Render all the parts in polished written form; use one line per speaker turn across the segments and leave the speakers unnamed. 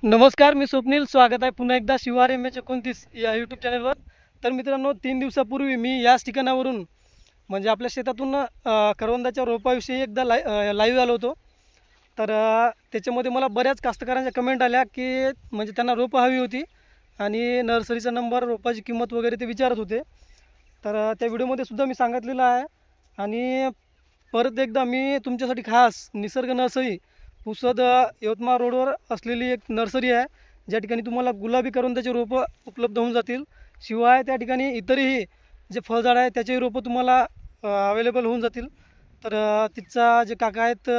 नमस्कार, मी स्वप्नील. स्वागत आहे पुन्हा एकदा शिवार MH29 या यूट्यूब चॅनलवर. तर मित्रांनो, 3 दिवसापूर्वी मी याच ठिकाणावरून म्हणजे आपल्या शेतातून करवंदाच्या रोपाविषयी एकदा लाईव्ह आलो होतो. तर त्याच्यामध्ये मला बऱ्याच कास्तकारांच्या कमेंट आल्या की म्हणजे त्यांना रोपं हवी होती आणि नर्सरीचा नंबर, रोपाची किंमत वगैरे ते विचारत होते. तर त्या व्हिडिओमध्ये सुद्धा मी सांगितलेलं आहे. आणि परत एकदा मी तुमच्यासाठी खास निसर्ग नर्सरी पुसद यवतमाळ रोडवर असलेली एक नर्सरी आहे, ज्या ठिकाणी तुम्हाला गुलाबी करवंदाचे रोपं उपलब्ध होऊन जातील. शिवाय त्या ठिकाणी इतरही जे फळझाड आहे त्याचेही रोपं तुम्हाला अवेलेबल होऊन जातील. तर तिथचा जे काका आहेत,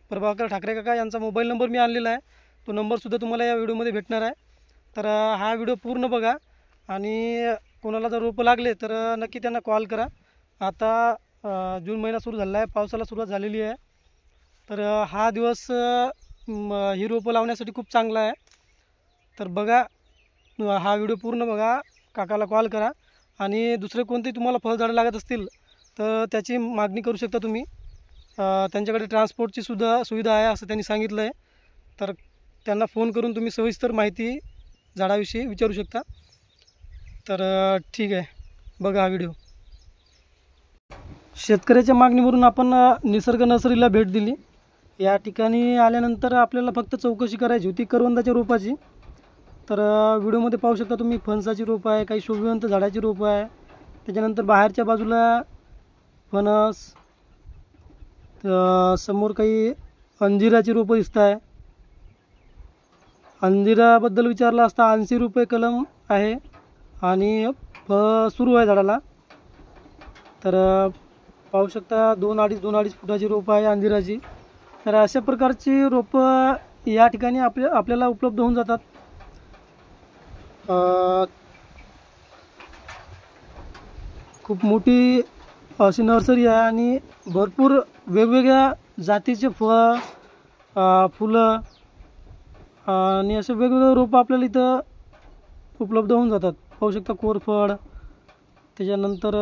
प्रभाकर ठाकरे काका, यांचा मोबाईल नंबर मी आणलेला आहे. तो नंबरसुद्धा तुम्हाला या व्हिडिओमध्ये भेटणार आहे. तर हा व्हिडिओ पूर्ण बघा आणि कोणाला जर रोपं लागले तर नक्की त्यांना कॉल करा. आता जून महिना सुरू झाला आहे, पावसाला सुरुवात झालेली आहे. तर हा दिवस ही रोपं लावण्यासाठी खूप चांगला आहे. तर बघा, हा व्हिडिओ पूर्ण बघा, काकाला कॉल करा. आणि दुसरे कोणते तुम्हाला फळझाडं लागत असतील तर त्याची मागणी करू शकता तुम्ही. त्यांच्याकडे ट्रान्सपोर्टची सुद्धा सुविधा आहे असं त्यांनी सांगितलं आहे. तर त्यांना फोन करून तुम्ही सविस्तर माहिती झाडाविषयी विचारू शकता. तर ठीक आहे, बघा हा व्हिडिओ. शेतकऱ्याच्या मागणीवरून आपण निसर्ग नर्सरीला भेट दिली. या ठिकाणी आल्यानंतर आपल्याला फक्त चौकशी करायची होती करवंदाच्या रोपाची. तर व्हिडिओमध्ये पाहू शकता तुम्ही, फणसाची रोपं आहे, काही शोभिवंत झाडाची रोपं आहे. त्याच्यानंतर बाहेरच्या बाजूला फणस, समोर काही अंजिराची रोपं दिसत आहे. अंजिराबद्दल विचारलं असता 80 रुपये कलम आहे आणि फळ सुरू आहे झाडाला. तर पाहू शकता 2-2.5 फुटाची रोपं आहे अंजिराची. तर अशा प्रकारची रोपं या ठिकाणी आपल्याला उपलब्ध होऊन जातात. खूप मोठी अशी नर्सरी आहे आणि भरपूर वेगवेगळ्या जातीचे फुलं आणि असे वेगवेगळे रोपं आपल्याला इथं उपलब्ध होऊन जातात. पाहू शकता कोरफड, त्याच्यानंतर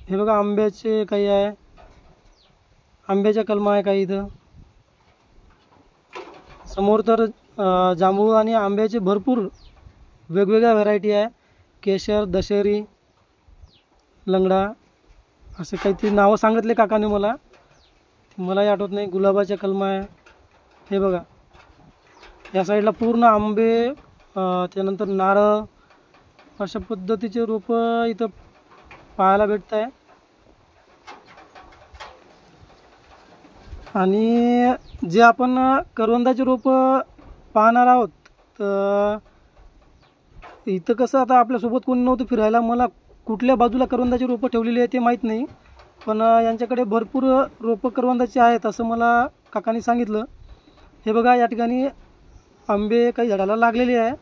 हे बघा आंब्याचे काही आहे, आंब्याच्या कलमा आहे काही इथं. समोर तर जांभूळ आणि आंब्याचे भरपूर वेगवेगळ्या व्हरायटी आहे. केशर, दशेरी, लंगडा, असे काहीतरी नावं सांगितले काकाने मलाही आठवत नाही. गुलाबाच्या कलमा आहे. हे बघा, या साईडला पूर्ण आंबे, त्यानंतर नारळ, अशा पद्धतीचे रोपं इथं पाहायला भेटत आहे. आणि जे आपण करवंदाचे रोपं पाहणार आहोत, तर इथं कसं, आता आपल्यासोबत कोणी नव्हतं फिरायला, मला कुठल्या बाजूला करवंदाची रोपं ठेवलेली आहे ते माहीत नाही. पण यांच्याकडे भरपूर रोपं करवंदाची आहेत असं मला काकांनी सांगितलं. हे बघा, या ठिकाणी आंबे काही झाडाला लागलेले आहे.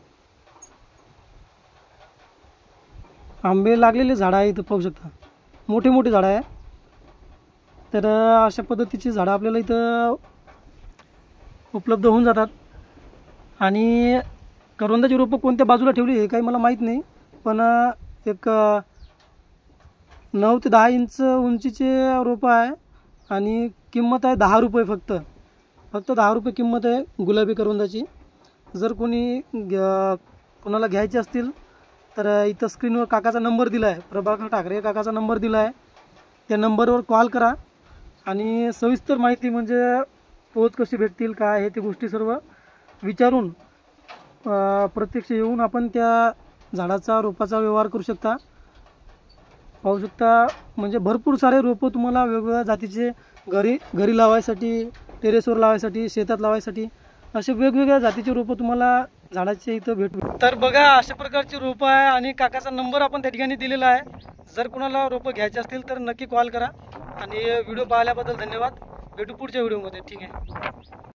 आंबे लागलेले झाडं आहे इथं, पाहू शकता मोठे मोठे झाडं आहे. तर अशा पद्धतीची झाडं आपल्याला इथं उपलब्ध होऊन जातात. आणि करवंदाची रोपं कोणत्या बाजूला ठेवली हे काही मला माहीत नाही. पण एक 9 ते 10 इंच उंचीचे रोपं आहे आणि किंमत आहे 10 रुपये. फक्त 10 रुपये किंमत आहे गुलाबी करवंदाची. जर कोणाला घ्यायचे असतील तर इथं स्क्रीनवर काकाचा नंबर दिला आहे, प्रभाकर ठाकरे काकाचा नंबर दिला आहे. त्या नंबरवर कॉल करा आणि सविस्तर माहिती, म्हणजे पोच कशी भेटतील, काय आहे ते गोष्टी सर्व विचारून प्रत्यक्ष येऊन आपण त्या झाडाचा, रोपाचा व्यवहार करू शकता. पाहू शकता, म्हणजे भरपूर सारे रोपं तुम्हाला वेगवेगळ्या जातीचे घरी लावायसाठी, टेरेसवर लावायसाठी, शेतात लावायसाठी, असे वेगवेगळ्या जातीचे रोपं तुम्हाला झाडाचे इथं भेटू. तर बघा, अशा प्रकारची रोपं आहे आणि काकाचा नंबर आपण त्या ठिकाणी दिलेला आहे. जर कोणाला रोपं घ्यायचे असतील तर नक्की कॉल करा. आणि व्हिडिओ पाहिल्याबद्दल धन्यवाद. भेटू पुढच्या व्हिडिओमध्ये. ठीक आहे.